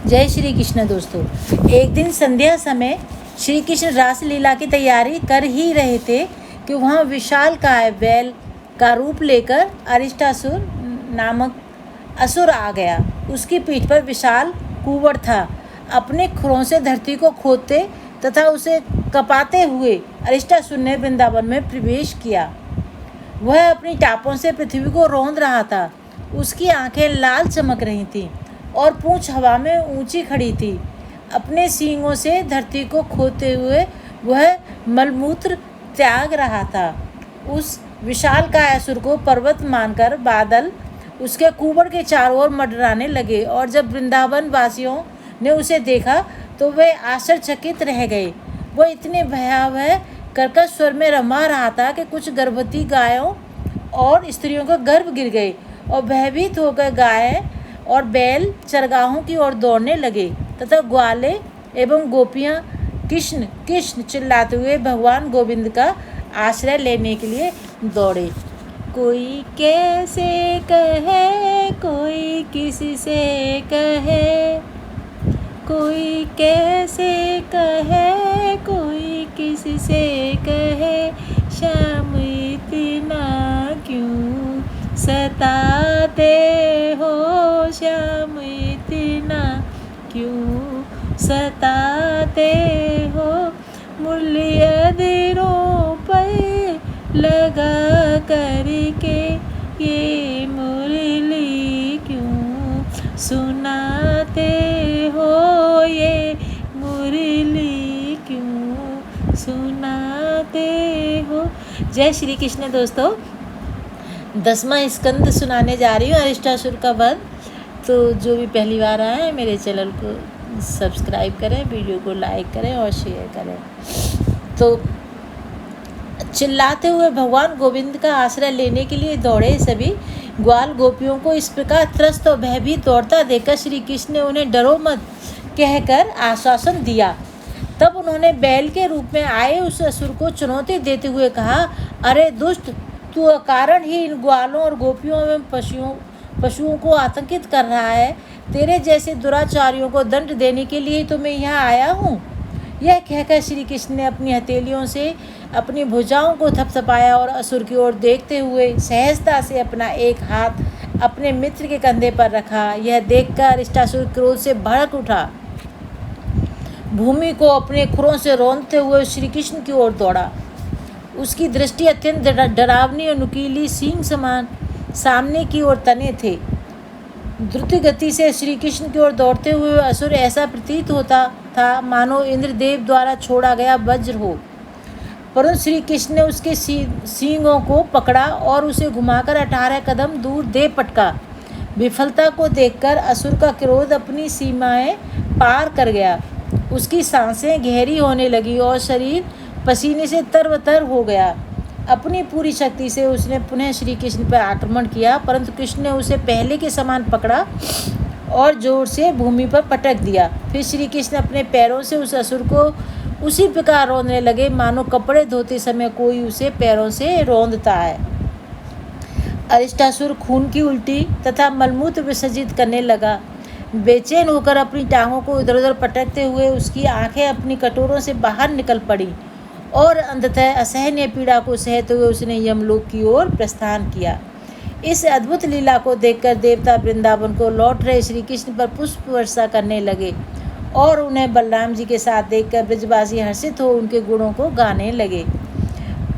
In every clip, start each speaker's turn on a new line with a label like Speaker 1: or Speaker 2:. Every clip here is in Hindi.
Speaker 1: जय श्री कृष्ण दोस्तों। एक दिन संध्या समय श्री कृष्ण रासलीला की तैयारी कर ही रहे थे कि वहाँ विशालकाय बैल का रूप लेकर अरिष्टासुर नामक असुर आ गया। उसकी पीठ पर विशाल कुंवर था। अपने खुरों से धरती को खोदते तथा उसे कपाते हुए अरिष्टासुर ने वृंदावन में प्रवेश किया। वह अपनी टापों से पृथ्वी को रौंद रहा था। उसकी आंखें लाल चमक रही थीं और पूंछ हवा में ऊंची खड़ी थी। अपने सींगों से धरती को खोदते हुए वह मलमूत्र त्याग रहा था। उस विशालकाय असुर को पर्वत मानकर बादल उसके कुंवर के चारों ओर मंडराने लगे और जब वृंदावन वासियों ने उसे देखा तो वे आश्चर्यचकित रह गए। वह इतने भयावह कर्कश स्वर में रमा रहा था कि कुछ गर्भवती गायों और स्त्रियों के गर्भ गिर गए और भयभीत होकर गाय और बैल चरगाहों की ओर दौड़ने लगे तथा ग्वाले एवं गोपियां कृष्ण कृष्ण चिल्लाते हुए भगवान गोविंद का आश्रय लेने के लिए दौड़े। कोई कैसे कहे, कोई किसी से कहे, कोई कैसे कहे, कोई किसी से कहे, श्याम इतना क्यों सताते हो, श्याम इतना क्यों सताते हो, मुरली अधरों पर लगा करके ये मुरली क्यों सुनाते हो, ये मुरली क्यों सुनाते हो। जय श्री कृष्ण दोस्तों। 10वां स्कंद सुनाने जा रही हूँ, अरिष्टासुर का वध। तो जो भी पहली बार आए हैं मेरे चैनल को सब्सक्राइब करें, वीडियो को लाइक करें और शेयर करें। तो चिल्लाते हुए भगवान गोविंद का आश्रय लेने के लिए दौड़े सभी ग्वाल गोपियों को इस प्रकार त्रस्त और भयभीत दौड़ता देखकर श्री कृष्ण ने उन्हें डरो मत कहकर आश्वासन दिया। तब उन्होंने बैल के रूप में आए उस असुर को चुनौती देते हुए कहा, अरे दुष्ट, तू अकारण ही इन ग्वालों और गोपियों एवं पशुओं को आतंकित कर रहा है। तेरे जैसे दुराचारियों को दंड देने के लिए तो मैं यहाँ आया हूँ। यह कहकर श्री कृष्ण ने अपनी हथेलियों से अपनी भुजाओं को थपथपाया और असुर की ओर देखते हुए सहजता से अपना एक हाथ अपने मित्र के कंधे पर रखा। यह देखकर अरिष्टासुर क्रोध से भड़क उठा। भूमि को अपने खुरों से रौंदते हुए श्री कृष्ण की ओर दौड़ा। उसकी दृष्टि अत्यंत डरावनी और नुकीली सींग समान सामने की ओर तने थे। द्रुत गति से श्री कृष्ण की ओर दौड़ते हुए असुर ऐसा प्रतीत होता था मानो इंद्रदेव द्वारा छोड़ा गया वज्र हो। परंतु श्री कृष्ण ने उसके सींगों को पकड़ा और उसे घुमाकर 18 कदम दूर दे पटका। विफलता को देखकर असुर का क्रोध अपनी सीमाएं पार कर गया। उसकी सांसें गहरी होने लगी और शरीर पसीने से तरबतर हो गया। अपनी पूरी शक्ति से उसने पुनः श्री कृष्ण पर आक्रमण किया, परंतु कृष्ण ने उसे पहले के समान पकड़ा और जोर से भूमि पर पटक दिया। फिर श्री कृष्ण अपने पैरों से उस असुर को उसी प्रकार रौंदने लगे मानो कपड़े धोते समय कोई उसे पैरों से रौंदता है। अरिष्टासुर खून की उल्टी तथा मलमूत्र विसर्जित करने लगा। बेचैन होकर अपनी टांगों को इधर उधर पटकते हुए उसकी आंखें अपनी कटोरों से बाहर निकल पड़ी और अंततः असहनीय पीड़ा को सहते हुए उसने यमलोक की ओर प्रस्थान किया। इस अद्भुत लीला को देखकर देवता वृंदावन को लौट रहे श्री कृष्ण पर पुष्प वर्षा करने लगे और उन्हें बलराम जी के साथ देखकर ब्रजवासी हर्षित हो उनके गुणों को गाने लगे।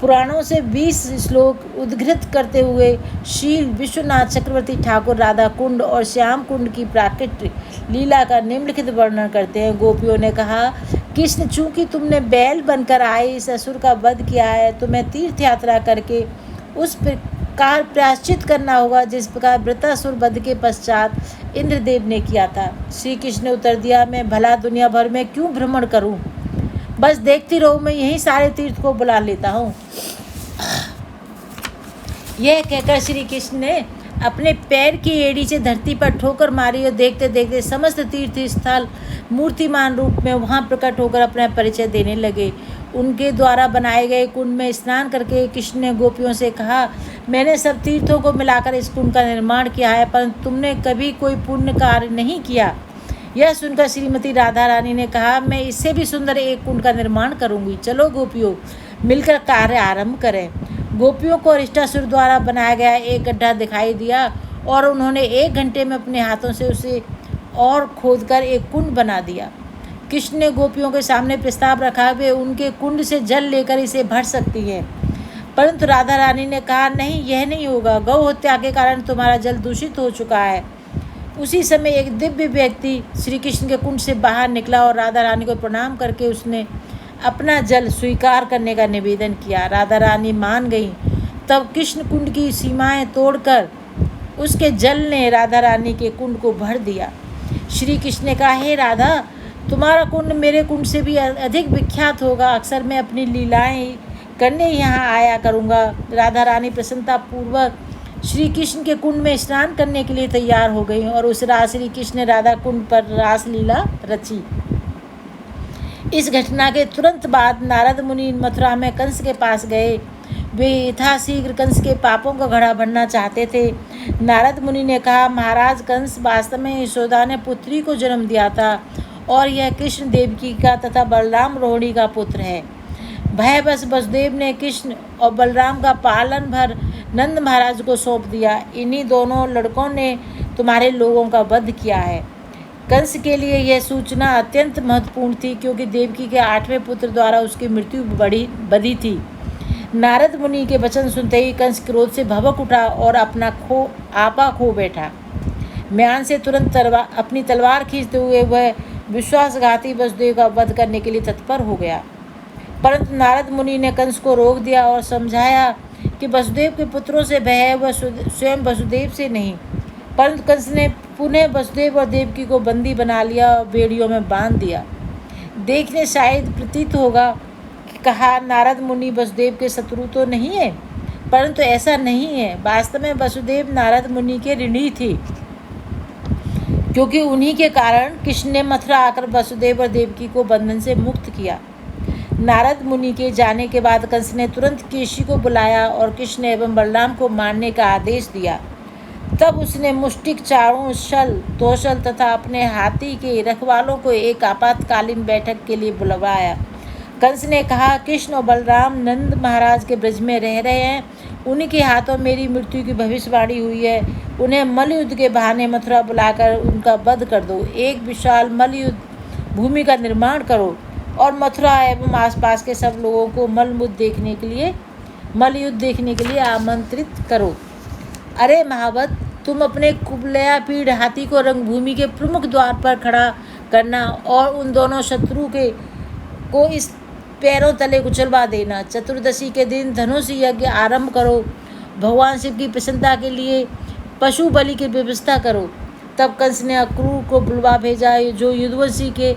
Speaker 1: पुराणों से 20 श्लोक उद्धृत करते हुए शील विश्वनाथ चक्रवर्ती ठाकुर राधा कुंड और श्याम कुंड की प्राकृतिक लीला का निम्नलिखित वर्णन करते हैं। गोपियों ने कहा, कृष्ण, चूंकि तुमने बैल बनकर आए इस असुर का वध किया है, तुम्हें तीर्थ यात्रा करके उस प्रकार प्रायश्चित करना होगा जिस प्रकार वृत्रासुर वध के पश्चात इंद्रदेव ने किया था। श्री कृष्ण ने उत्तर दिया, मैं भला दुनिया भर में क्यों भ्रमण करूं, बस देखती रहो, मैं यही सारे तीर्थ को बुला लेता हूँ। यह कहकर श्री कृष्ण ने अपने पैर की एड़ी से धरती पर ठोकर मारी और देखते देखते समस्त तीर्थ स्थल मूर्तिमान रूप में वहाँ प्रकट होकर अपना परिचय देने लगे। उनके द्वारा बनाए गए कुंड में स्नान करके कृष्ण ने गोपियों से कहा, मैंने सब तीर्थों को मिलाकर इस कुंड का निर्माण किया है, परंतु तुमने कभी कोई पुण्य कार्य नहीं किया। यह सुनकर श्रीमती राधा रानी ने कहा, मैं इससे भी सुंदर एक कुंड का निर्माण करूंगी। चलो गोपियों, मिलकर कार्य आरंभ करें। गोपियों को अरिष्टासुर द्वारा बनाया गया एक गड्ढा दिखाई दिया और उन्होंने 1 घंटे में अपने हाथों से उसे और खोदकर एक कुंड बना दिया। कृष्ण ने गोपियों के सामने प्रस्ताव रखा, वे उनके कुंड से जल लेकर इसे भर सकती हैं। परंतु राधा रानी ने कहा, नहीं, यह नहीं होगा। गौ हत्या के कारण तुम्हारा जल दूषित हो चुका है। उसी समय एक दिव्य व्यक्ति श्री कृष्ण के कुंड से बाहर निकला और राधा रानी को प्रणाम करके उसने अपना जल स्वीकार करने का निवेदन किया। राधा रानी मान गई। तब कृष्ण कुंड की सीमाएं तोड़कर उसके जल ने राधा रानी के कुंड को भर दिया। श्री कृष्ण ने कहा, हे राधा, तुम्हारा कुंड मेरे कुंड से भी अधिक विख्यात होगा। अक्सर मैं अपनी लीलाएं करने यहाँ आया करूँगा। राधा रानी प्रसन्नता पूर्वक श्री कृष्ण के कुंड में स्नान करने के लिए तैयार हो गई और उस रात श्री कृष्ण ने राधा कुंड पर रासलीला रची। इस घटना के तुरंत बाद नारद मुनि मथुरा में कंस के पास गए। वे यथाशीघ्र कंस के पापों का घड़ा भरना चाहते थे। नारद मुनि ने कहा, महाराज, कंस वास्तव में यशोदा ने पुत्री को जन्म दिया था और यह कृष्ण देवकी का तथा बलराम रोहिणी का पुत्र है। भयवश वसुदेव ने कृष्ण और बलराम का पालन भर नंद महाराज को सौंप दिया। इन्हीं दोनों लड़कों ने तुम्हारे लोगों का वध किया है। कंस के लिए यह सूचना अत्यंत महत्वपूर्ण थी, क्योंकि देवकी के 8वें पुत्र द्वारा उसकी मृत्यु बधी थी। नारद मुनि के वचन सुनते ही कंस क्रोध से भभक उठा और अपना आपा खो बैठा। म्यान से तुरंत अपनी तलवार खींचते हुए वह विश्वासघाती वसुदेव का वध करने के लिए तत्पर हो गया। परंतु नारद मुनि ने कंस को रोक दिया और समझाया कि वसुदेव के पुत्रों से भय है, वह स्वयं वसुदेव से नहीं। परंतु कंस ने पुनः वसुदेव और देवकी को बंदी बना लिया और बेड़ियों में बांध दिया। देखने शायद प्रतीत होगा कि कहा, नारद मुनि वसुदेव के शत्रु तो नहीं है, परंतु ऐसा नहीं है। वास्तव में वसुदेव नारद मुनि के ऋणी थे, क्योंकि उन्हीं के कारण कृष्ण ने मथुरा आकर वसुदेव और देवकी को बंधन से मुक्त किया। नारद मुनि के जाने के बाद कंस ने तुरंत केशी को बुलाया और कृष्ण एवं बलराम को मारने का आदेश दिया। तब उसने मुष्टिक, चारों शल, तोशल तथा अपने हाथी के रखवालों को एक आपातकालीन बैठक के लिए बुलवाया। कंस ने कहा, कृष्ण और बलराम नंद महाराज के ब्रज में रह रहे हैं। उन्हीं के हाथों मेरी मृत्यु की भविष्यवाणी हुई है। उन्हें मल्लयुद्ध के बहाने मथुरा बुलाकर उनका वध कर दो। एक विशाल मल्लयुद्ध भूमि का निर्माण करो और मथुरा एवं आसपास के सब लोगों को मल्लयुद्ध देखने के लिए आमंत्रित करो। अरे महावत, तुम अपने कुबलया पीढ़ हाथी को रंगभूमि के प्रमुख द्वार पर खड़ा करना और उन दोनों शत्रु को इस पैरों तले कुचलवा देना। चतुर्दशी के दिन धनुष यज्ञ आरंभ करो। भगवान शिव की प्रसन्नता के लिए पशु बलि की व्यवस्था करो। तब कंस ने अक्रूर को बुलवा भेजा, जो युद्धवंशी के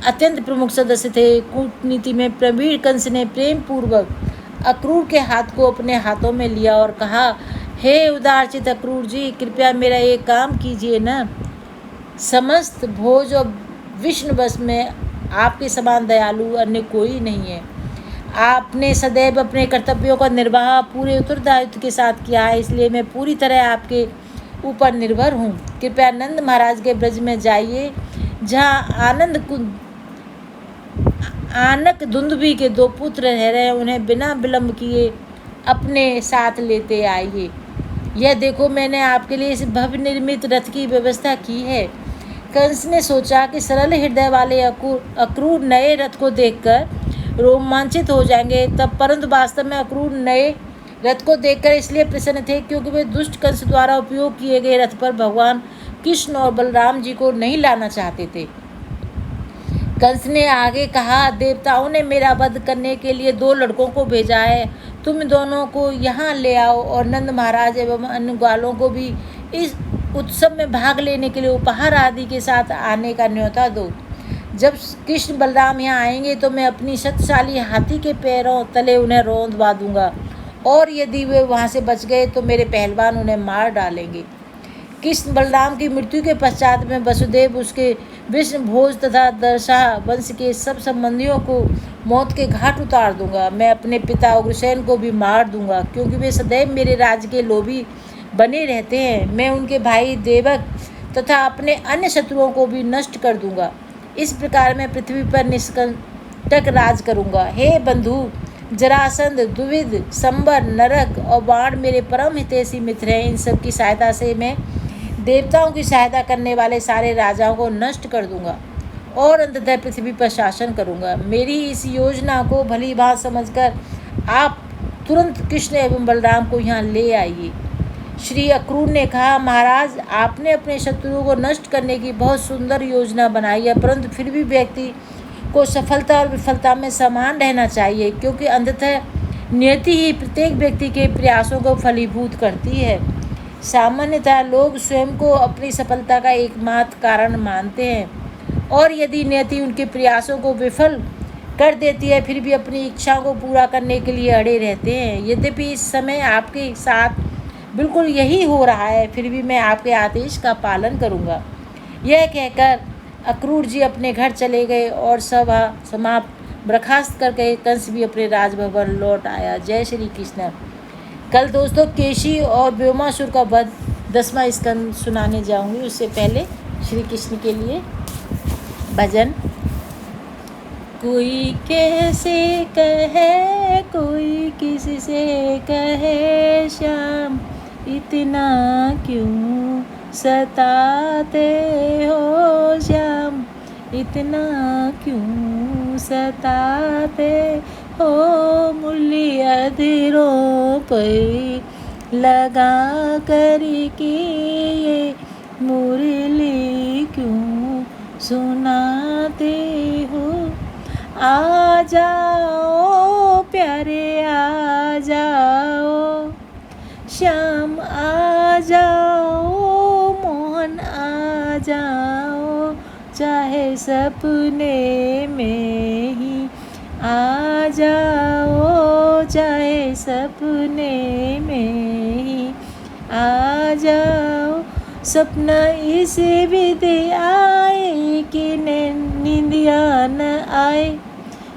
Speaker 1: अत्यंत प्रमुख सदस्य थे। कूटनीति में प्रवीण कंस ने प्रेम पूर्वक अक्रूर के हाथ को अपने हाथों में लिया और कहा, हे उदारचित अक्रूर जी, कृपया मेरा एक काम कीजिए न। समस्त भोज और विष्णुवश में आपके समान दयालु अन्य कोई नहीं है। आपने सदैव अपने कर्तव्यों का निर्वाह पूरे उत्तरदायित्व के साथ किया है, इसलिए मैं पूरी तरह आपके ऊपर निर्भर हूँ। कृपया नंद महाराज के ब्रज में जाइए, जहाँ आनक दुंदुभी के 2 पुत्र रह रहे हैं। उन्हें बिना विलंब किए अपने साथ लेते आइए। यह देखो, मैंने आपके लिए इस भव्य निर्मित रथ की व्यवस्था की है। कंस ने सोचा कि सरल हृदय वाले अक्रूर नए रथ को देखकर रोमांचित हो जाएंगे। तब परंतु वास्तव में अक्रूर नए रथ को देखकर इसलिए प्रसन्न थे क्योंकि वे दुष्ट कंस द्वारा उपयोग किए गए रथ पर भगवान कृष्ण और बलराम जी को नहीं लाना चाहते थे। कंस ने आगे कहा, देवताओं ने मेरा वध करने के लिए 2 लड़कों को भेजा है। तुम दोनों को यहाँ ले आओ और नंद महाराज एवं अन्य ग्वालों को भी इस उत्सव में भाग लेने के लिए उपहार आदि के साथ आने का न्योता दो। जब कृष्ण बलराम यहाँ आएंगे तो मैं अपनी शक्तिशाली हाथी के पैरों तले उन्हें रौंदवा दूंगा, और यदि वे वहाँ से बच गए तो मेरे पहलवान उन्हें मार डालेंगे। कृष्ण बलराम की मृत्यु के पश्चात में वसुदेव, उसके विष्णु भोज तथा दर्शा वंश के सब संबंधियों को मौत के घाट उतार दूंगा। मैं अपने पिता उग्रसेन को भी मार दूंगा, क्योंकि वे सदैव मेरे राज्य के लोभी बने रहते हैं। मैं उनके भाई देवक तथा अपने अन्य शत्रुओं को भी नष्ट कर दूंगा। इस प्रकार मैं पृथ्वी पर निष्कंटक राज करूंगा। हे बंधु, जरासंध, द्विविद, संबर, नरक और बाण मेरे परम हितैषी मित्र हैं। इन सब की सहायता से मैं देवताओं की सहायता करने वाले सारे राजाओं को नष्ट कर दूंगा और अंततः पृथ्वी पर शासन करूंगा। मेरी इस योजना को भली भांत समझकर आप तुरंत कृष्ण एवं बलराम को यहाँ ले आइए। श्री अक्रूर ने कहा, महाराज, आपने अपने शत्रुओं को नष्ट करने की बहुत सुंदर योजना बनाई है, परंतु फिर भी व्यक्ति को सफलता और विफलता में समान रहना चाहिए, क्योंकि अंततः नियति ही प्रत्येक व्यक्ति के प्रयासों को फलीभूत करती है। सामान्यतः लोग स्वयं को अपनी सफलता का एकमात्र कारण मानते हैं और यदि नियति उनके प्रयासों को विफल कर देती है फिर भी अपनी इच्छाओं को पूरा करने के लिए अड़े रहते हैं। यद्यपि इस समय आपके साथ बिल्कुल यही हो रहा है, फिर भी मैं आपके आदेश का पालन करूंगा। यह कहकर अक्रूर जी अपने घर चले गए और सभा समाप्त बर्खास्त करके कंस भी अपने राजभवन लौट आया। जय श्री कृष्ण। कल दोस्तों केशी और व्योमासुर का वध 10वां स्कंद सुनाने जाऊंगी। उससे पहले श्री कृष्ण के लिए भजन। कोई कैसे कहे, कोई किसी से कहे, श्याम इतना क्यों सताते हो, श्याम इतना क्यों सताते हो, मुरली अधीरों पर लगा कर के ये मुरली क्यों सुनाते हो। आ जाओ प्यारे, आ जाओ श्याम, आ जाओ मोहन, आ जाओ चाहे सपने में ही, आ जाओ चाहे सपने में ही, आ जाओ। सपना इस विधि आए कि नींदिया न आए,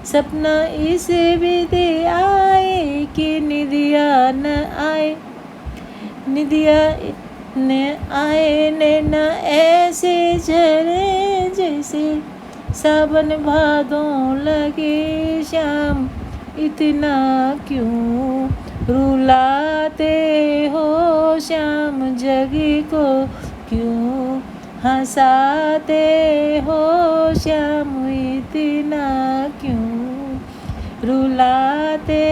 Speaker 1: सपना इस विधि आए कि निदिया न आए, निदिया न आए नैना ऐसे झरे जैसे सावन भादों लगे, श्याम इतना क्यों रुलाते हो, श्याम जग को क्यों हंसाते हो, श्याम इतना क्यों रुलाते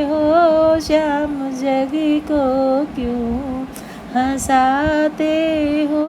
Speaker 1: हो, श्याम जग को क्यों हंसाते हो।